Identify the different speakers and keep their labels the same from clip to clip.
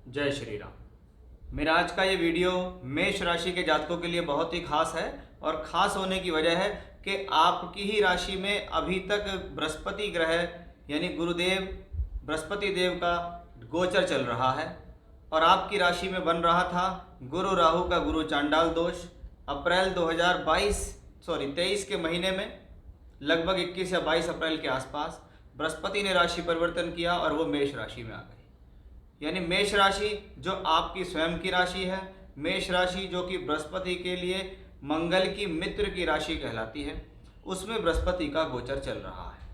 Speaker 1: जय श्री राम। मेरा आज का ये वीडियो मेष राशि के जातकों के लिए बहुत ही खास है और खास होने की वजह है कि आपकी ही राशि में अभी तक बृहस्पति ग्रह यानी गुरुदेव बृहस्पति देव का गोचर चल रहा है और आपकी राशि में बन रहा था गुरु राहु का गुरु चांडाल दोष। अप्रैल 23 के महीने में लगभग 21 या 22 अप्रैल के आसपास बृहस्पति ने राशि परिवर्तन किया और वो मेष राशि में आ गई। यानी मेष राशि जो आपकी स्वयं की राशि है, मेष राशि जो कि बृहस्पति के लिए मंगल की मित्र की राशि कहलाती है, उसमें बृहस्पति का गोचर चल रहा है।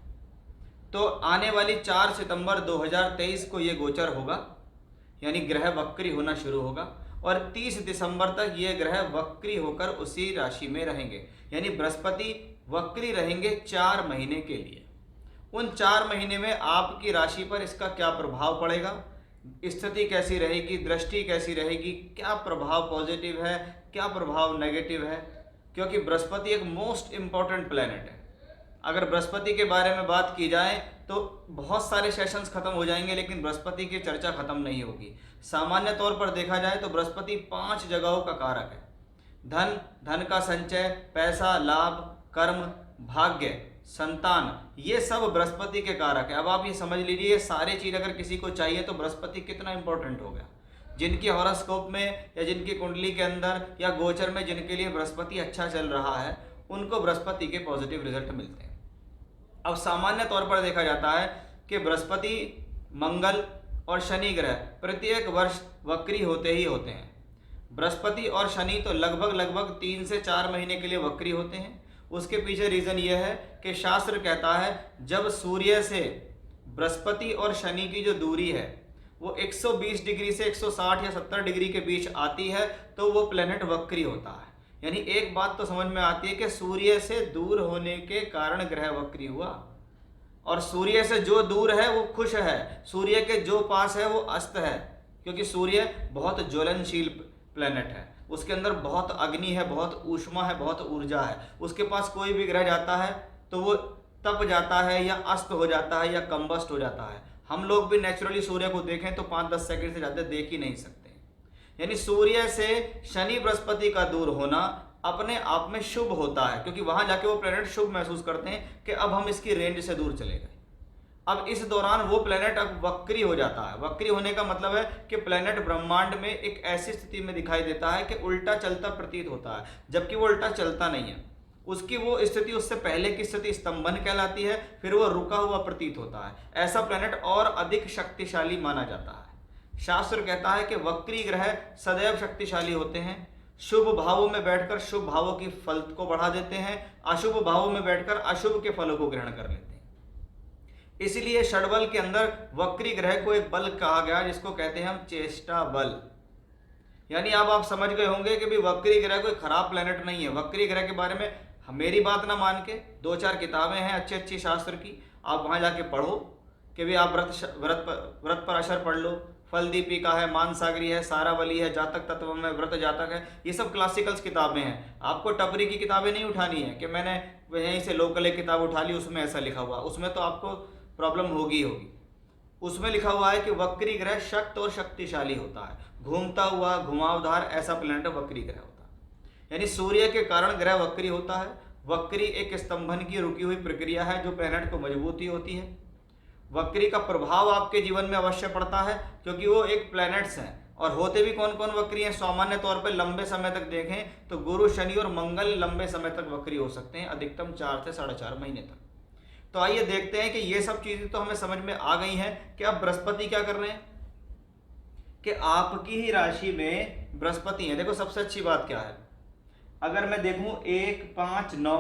Speaker 1: तो आने वाली 4 सितंबर 2023 को ये गोचर होगा, यानी ग्रह वक्री होना शुरू होगा और 30 दिसंबर तक ये ग्रह वक्री होकर उसी राशि में रहेंगे। यानी बृहस्पति वक्री रहेंगे 4 महीने के लिए। उन 4 महीने में आपकी राशि पर इसका क्या प्रभाव पड़ेगा, स्थिति कैसी रहेगी, दृष्टि कैसी रहेगी, क्या प्रभाव पॉजिटिव है, क्या प्रभाव नेगेटिव है, क्योंकि बृहस्पति एक मोस्ट इम्पॉर्टेंट प्लैनेट है। अगर बृहस्पति के बारे में बात की जाए तो बहुत सारे सेशंस खत्म हो जाएंगे, लेकिन बृहस्पति की चर्चा खत्म नहीं होगी। सामान्य तौर पर देखा जाए तो बृहस्पति 5 जगहों का कारक है। धन का संचय, पैसा, लाभ, कर्म, भाग्य, संतान, ये सब बृहस्पति के कारक है। अब आप ये समझ लीजिए, ये सारे चीज़ अगर किसी को चाहिए तो बृहस्पति कितना इंपॉर्टेंट हो गया। जिनके हॉरोस्कोप में या जिनकी कुंडली के अंदर या गोचर में जिनके लिए बृहस्पति अच्छा चल रहा है, उनको बृहस्पति के पॉजिटिव रिजल्ट मिलते हैं। अब सामान्य तौर पर देखा जाता है कि बृहस्पति, मंगल और शनि ग्रह प्रत्येक वर्ष वक्री होते ही होते हैं। बृहस्पति और शनि तो लगभग 3 से 4 महीने के लिए वक्री होते हैं। उसके पीछे रीज़न ये है कि शास्त्र कहता है जब सूर्य से बृहस्पति और शनि की जो दूरी है वो 120 डिग्री से 160 या 70 डिग्री के बीच आती है तो वो प्लेनेट वक्री होता है। यानी एक बात तो समझ में आती है कि सूर्य से दूर होने के कारण ग्रह वक्री हुआ और सूर्य से जो दूर है वो खुश है, सूर्य के जो पास है वो अस्त है, क्योंकि सूर्य बहुत ज्वलनशील प्लेनेट है। उसके अंदर बहुत अग्नि है, बहुत ऊष्मा है, बहुत ऊर्जा है। उसके पास कोई भी ग्रह जाता है तो वो तप जाता है या अस्त हो जाता है या कंबस्ट हो जाता है। हम लोग भी नेचुरली सूर्य को देखें तो 5-10 सेकंड से ज़्यादा देख ही नहीं सकते। यानी सूर्य से शनि बृहस्पति का दूर होना अपने आप में शुभ होता है, क्योंकि वहाँ जाके वो प्लेनेट शुभ महसूस करते हैं कि अब हम इसकी रेंज से दूर चले गए। अब इस दौरान वो प्लेनेट अब वक्री हो जाता है। वक्री होने का मतलब है कि प्लेनेट ब्रह्मांड में एक ऐसी स्थिति में दिखाई देता है कि उल्टा चलता प्रतीत होता है, जबकि वो उल्टा चलता नहीं है। उसकी वो स्थिति उससे पहले की स्थिति स्तंभन कहलाती है, फिर वो रुका हुआ प्रतीत होता है। ऐसा प्लेनेट और अधिक शक्तिशाली माना जाता है। शास्त्र कहता है कि वक्री ग्रह सदैव शक्तिशाली होते हैं। शुभ भावों में बैठकर शुभ भावों की फल को बढ़ा देते हैं, अशुभ भावों में बैठकर अशुभ के फलों को ग्रहण कर लेते हैं। इसलिए षडबल के अंदर वक्री ग्रह को एक बल कहा गया, जिसको कहते हैं हम चेष्टा बल। यानी अब आप समझ गए होंगे कि भी वक्री ग्रह कोई खराब प्लेनेट नहीं है। वक्री ग्रह के बारे में मेरी बात ना मान के 2-4 किताबें हैं अच्छी शास्त्र की, आप वहाँ जाके पढ़ो कि भी आप व्रत पर असर पढ़ लो। फल दीपिका है, मानसागरी है, सारावली है, जातक तत्व में व्रत जातक है, ये सब क्लासिकल्स किताबें हैं। आपको टपरी की किताबें नहीं उठानी है कि मैंने यहीं से लोकल एक किताब उठा ली उसमें ऐसा लिखा हुआ, उसमें तो आपको प्रॉब्लम होगी। उसमें लिखा हुआ है कि वक्री ग्रह शक्त और शक्तिशाली होता है, घूमता हुआ घुमावदार ऐसा प्लेनेट वक्री ग्रह होता है। यानी सूर्य के कारण ग्रह वक्री होता है। वक्री एक स्तंभन की रुकी हुई प्रक्रिया है जो प्लेनेट को मजबूती होती है। वक्री का प्रभाव आपके जीवन में अवश्य पड़ता है, क्योंकि वो एक प्लैनेट्स हैं। और होते भी कौन कौन वक्री हैं? सामान्य तौर पर लंबे समय तक देखें तो गुरु, शनि और मंगल लंबे समय तक वक्री हो सकते हैं, अधिकतम 4 से 4.5 महीने तक। तो आइए देखते हैं कि ये सब चीज़ें तो हमें समझ में आ गई हैं कि अब बृहस्पति क्या कर रहे हैं, कि आपकी ही राशि में बृहस्पति है। देखो सबसे अच्छी बात क्या है, अगर मैं देखूं 1, 5, 9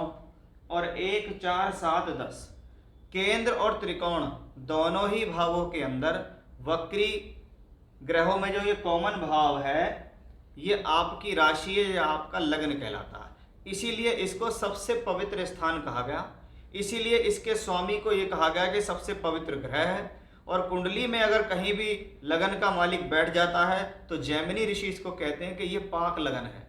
Speaker 1: और 1, 4, 7, 10 केंद्र और त्रिकोण दोनों ही भावों के अंदर वक्री ग्रहों में जो ये कॉमन भाव है ये आपकी राशि है या आपका लग्न कहलाता है। इसीलिए इसको सबसे पवित्र स्थान कहा गया, इसीलिए इसके स्वामी को ये कहा गया कि सबसे पवित्र ग्रह है। और कुंडली में अगर कहीं भी लगन का मालिक बैठ जाता है तो जैमिनी ऋषि इसको कहते हैं कि ये पाक लगन है।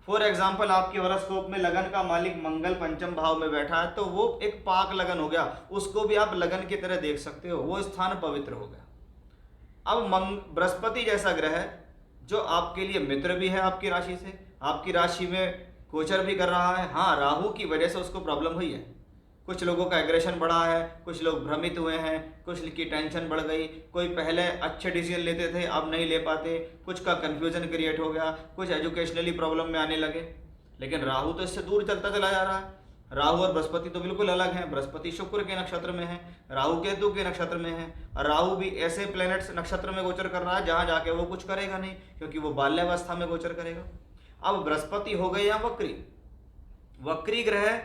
Speaker 1: फॉर एग्जाम्पल आपके हॉरोस्कोप में लगन का मालिक मंगल पंचम भाव में बैठा है तो वो एक पाक लगन हो गया, उसको भी आप लगन की तरह देख सकते हो, वो स्थान पवित्र हो गया। अब बृहस्पति जैसा ग्रह जो आपके लिए मित्र भी है आपकी राशि से, आपकी राशि में गोचर भी कर रहा है। हाँ, राहु की वजह से उसको प्रॉब्लम हुई है, कुछ लोगों का एग्रेशन बढ़ा है, कुछ लोग भ्रमित हुए हैं, कुछ की टेंशन बढ़ गई, कोई पहले अच्छे डिसीजन लेते थे अब नहीं ले पाते, कुछ का कन्फ्यूजन क्रिएट हो गया, कुछ एजुकेशनली प्रॉब्लम में आने लगे। लेकिन राहु तो इससे दूर चलता चला जा रहा है। राहु और बृहस्पति तो बिल्कुल अलग हैं। बृहस्पति शुक्र के नक्षत्र में है, राहु केतु के नक्षत्र में है, और राहु भी ऐसे प्लैनेट्स नक्षत्र में गोचर कर रहा है जहां जाके वो कुछ करेगा नहीं, क्योंकि वो बाल्यावस्था में गोचर करेगा। अब बृहस्पति हो गए यहाँ वक्री। वक्री ग्रह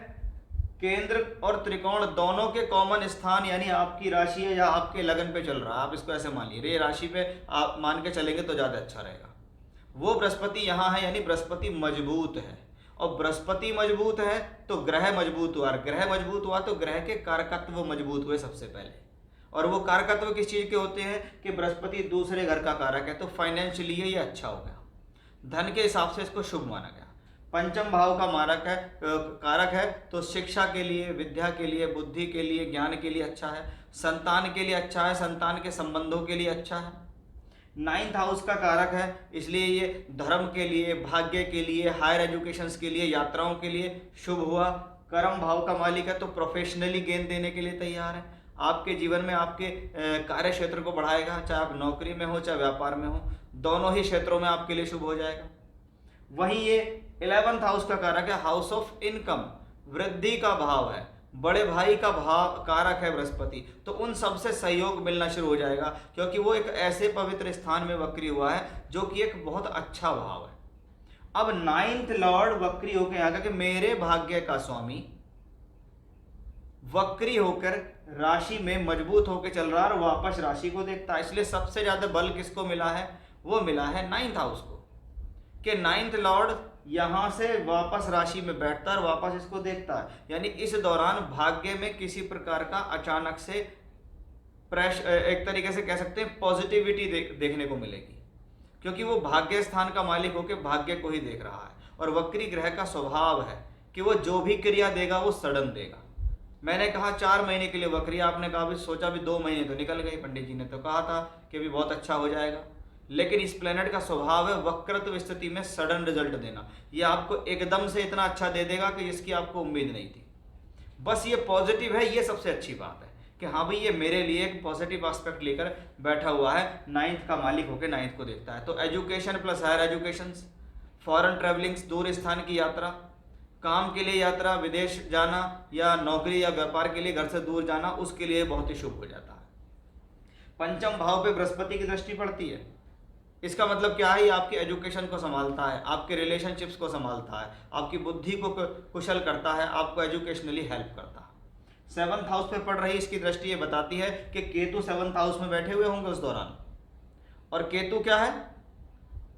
Speaker 1: केंद्र और त्रिकोण दोनों के कॉमन स्थान यानी आपकी राशि है या आपके लगन पे चल रहा है, आप इसको ऐसे मान लीजिए, ये राशि पे आप मान के चलेंगे तो ज़्यादा अच्छा रहेगा। वो बृहस्पति यहाँ है, यानी बृहस्पति मजबूत है, और बृहस्पति मजबूत है तो ग्रह मजबूत हुआ, और ग्रह मजबूत हुआ तो ग्रह के कारकत्व मजबूत हुए सबसे पहले। और वो कारकत्व किस चीज़ के होते हैं कि बृहस्पति दूसरे घर का कारक है, तो फाइनेंशियली ये अच्छा हो गया, धन के हिसाब से इसको शुभ माना गया। पंचम भाव का मारक है, कारक है, तो शिक्षा के लिए, विद्या के लिए, बुद्धि के लिए, ज्ञान के लिए अच्छा है, संतान के लिए अच्छा है, संतान के संबंधों के लिए अच्छा है। 9th हाउस का कारक है, इसलिए ये धर्म के लिए, भाग्य के लिए, हायर एजुकेशंस के लिए, यात्राओं के लिए शुभ हुआ। कर्म भाव का मालिक है, तो प्रोफेशनली गेन देने के लिए तैयार है, आपके जीवन में आपके कार्य क्षेत्र को बढ़ाएगा, चाहे आप नौकरी में हो चाहे व्यापार में हो, दोनों ही क्षेत्रों में आपके लिए शुभ हो जाएगा। वहीं ये 11th हाउस का कारक है, हाउस ऑफ इनकम, वृद्धि का भाव है, बड़े भाई का भाव कारक है बृहस्पति, तो उन सबसे सहयोग मिलना शुरू हो जाएगा, क्योंकि वो एक ऐसे पवित्र स्थान में वक्री हुआ है जो कि एक बहुत अच्छा भाव है। अब 9th लॉर्ड वक्री होकर आएगा कि मेरे भाग्य का स्वामी वक्री होकर राशि में मजबूत होकर चल रहा है और वापस राशि को देखता है, इसलिए सबसे ज्यादा बल किसको मिला है, वो मिला है 9th हाउस को, कि 9th लॉर्ड यहां से वापस राशि में बैठता है और वापस इसको देखता है, यानी इस दौरान भाग्य में किसी प्रकार का अचानक से एक तरीके से कह सकते हैं पॉजिटिविटी देखने को मिलेगी, क्योंकि वो भाग्य स्थान का मालिक होकर भाग्य को ही देख रहा है। और वक्री ग्रह का स्वभाव है कि वो जो भी क्रिया देगा वो सडन देगा। मैंने कहा 4 महीने के लिए वक्री, आपने कहा भी सोचा भी 2 महीने तो निकल गए, पंडित जी ने तो कहा था कि भी बहुत अच्छा हो जाएगा, लेकिन इस प्लेनेट का स्वभाव है वक्रत्व स्थिति में सडन रिजल्ट देना। ये आपको एकदम से इतना अच्छा दे देगा कि जिसकी आपको उम्मीद नहीं थी। बस ये पॉजिटिव है, ये सबसे अच्छी बात है कि हाँ भाई ये मेरे लिए एक पॉजिटिव एस्पेक्ट लेकर बैठा हुआ है, 9th का मालिक होकर 9th को देखता है। तो education plus higher education, foreign travellings, दूर स्थान की यात्रा, काम के लिए यात्रा, विदेश जाना या नौकरी या व्यापार के लिए घर से दूर जाना, उसके लिए बहुत ही शुभ हो जाता है। पंचम भाव पे बृहस्पति की दृष्टि पड़ती है, इसका मतलब क्या है, ये आपकी एजुकेशन को संभालता है, आपके रिलेशनशिप्स को संभालता है, आपकी बुद्धि को कुशल करता है, आपको एजुकेशनली हेल्प करता है। 7th हाउस पे पड़ रही इसकी दृष्टि ये बताती है कि केतु 7th हाउस में बैठे हुए होंगे उस दौरान, और केतु क्या है,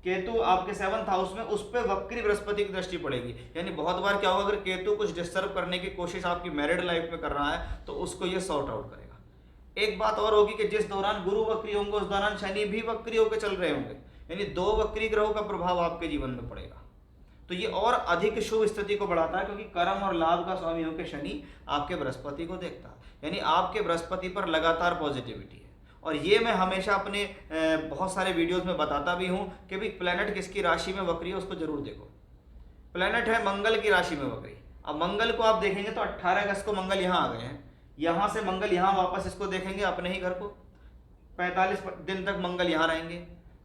Speaker 1: केतु आपके 7th हाउस में, उस पर वक्री बृहस्पति की दृष्टि पड़ेगी। यानी बहुत बार क्या होगा, अगर केतु कुछ डिस्टर्ब करने की कोशिश आपकी मैरिड लाइफ में कर रहा है तो उसको ये सॉर्ट आउट करेगा। एक बात और होगी कि जिस दौरान गुरु वक्री होंगे उस दौरान शनि भी वक्री होकर चल रहे होंगे, यानी 2 वक्री ग्रहों का प्रभाव आपके जीवन में पड़ेगा, तो ये और अधिक शुभ स्थिति को बढ़ाता है, क्योंकि कर्म और लाभ का स्वामी होकर शनि आपके बृहस्पति को देखता है, यानी आपके बृहस्पति पर लगातार पॉजिटिविटी है। और ये मैं हमेशा अपने बहुत सारे वीडियोस में बताता भी हूँ कि भाई प्लेनेट किसकी राशि में वक्री है उसको जरूर देखो। प्लेनेट है मंगल की राशि में वक्री, अब मंगल को आप देखेंगे तो 18 अगस्त को मंगल यहाँ आ गए हैं, यहाँ से मंगल यहाँ वापस इसको देखेंगे अपने ही घर को, 45 दिन तक मंगल यहाँ रहेंगे,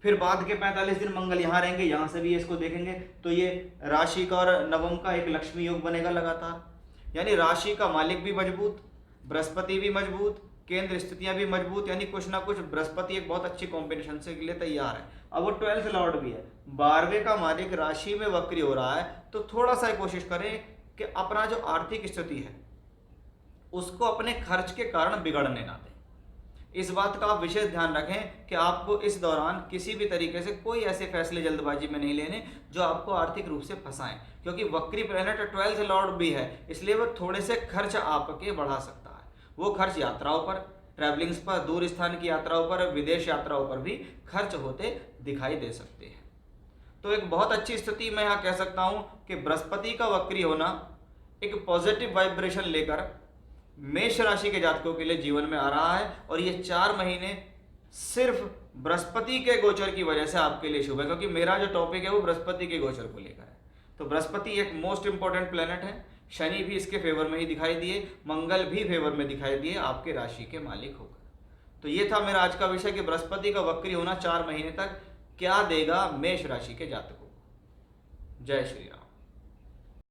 Speaker 1: फिर बाद के 45 दिन मंगल यहाँ रहेंगे, यहाँ से भी इसको देखेंगे, तो ये राशि का और नवम का एक लक्ष्मी योग बनेगा लगातार। यानी राशि का मालिक भी मजबूत, बृहस्पति भी मजबूत, केंद्र स्थितियां भी मजबूत, यानी कुछ ना कुछ बृहस्पति एक बहुत अच्छी कॉम्बिनेशन से के लिए तैयार है। अब वो 12th लॉर्ड भी है, 12वें का मालिक राशि में वक्री हो रहा है, तो थोड़ा सा कोशिश करें कि अपना जो आर्थिक स्थिति है उसको अपने खर्च के कारण बिगड़ने ना दें। इस बात का आप विशेष ध्यान रखें कि आपको इस दौरान किसी भी तरीके से कोई ऐसे फैसले जल्दबाजी में नहीं लेने जो आपको आर्थिक रूप से फंसाएं, क्योंकि वक्री प्लैनेट 12th लॉर्ड भी है, इसलिए वो थोड़े से खर्च आपके बढ़ा सकता है। वो खर्च यात्राओं पर, ट्रैवलिंग्स पर, दूर स्थान की यात्राओं पर, विदेश यात्राओं पर भी खर्च होते दिखाई दे सकते हैं। तो एक बहुत अच्छी स्थिति मैं यहाँ कह सकता हूँ कि बृहस्पति का वक्री होना एक पॉजिटिव वाइब्रेशन लेकर मेष राशि के जातकों के लिए जीवन में आ रहा है, और ये 4 महीने सिर्फ बृहस्पति के गोचर की वजह से आपके लिए शुभ है, क्योंकि मेरा जो टॉपिक है वो बृहस्पति के गोचर को लेकर है। तो बृहस्पति एक मोस्ट इंपॉर्टेंट प्लेनेट है। शनि भी इसके फेवर में ही दिखाई दिए, मंगल भी फेवर में दिखाई दिए, आपके राशि के मालिक होकर। तो ये था मेरा आज का विषय कि बृहस्पति का वक्री होना 4 महीने तक क्या देगा मेष राशि के जातकों को। जय श्री राम।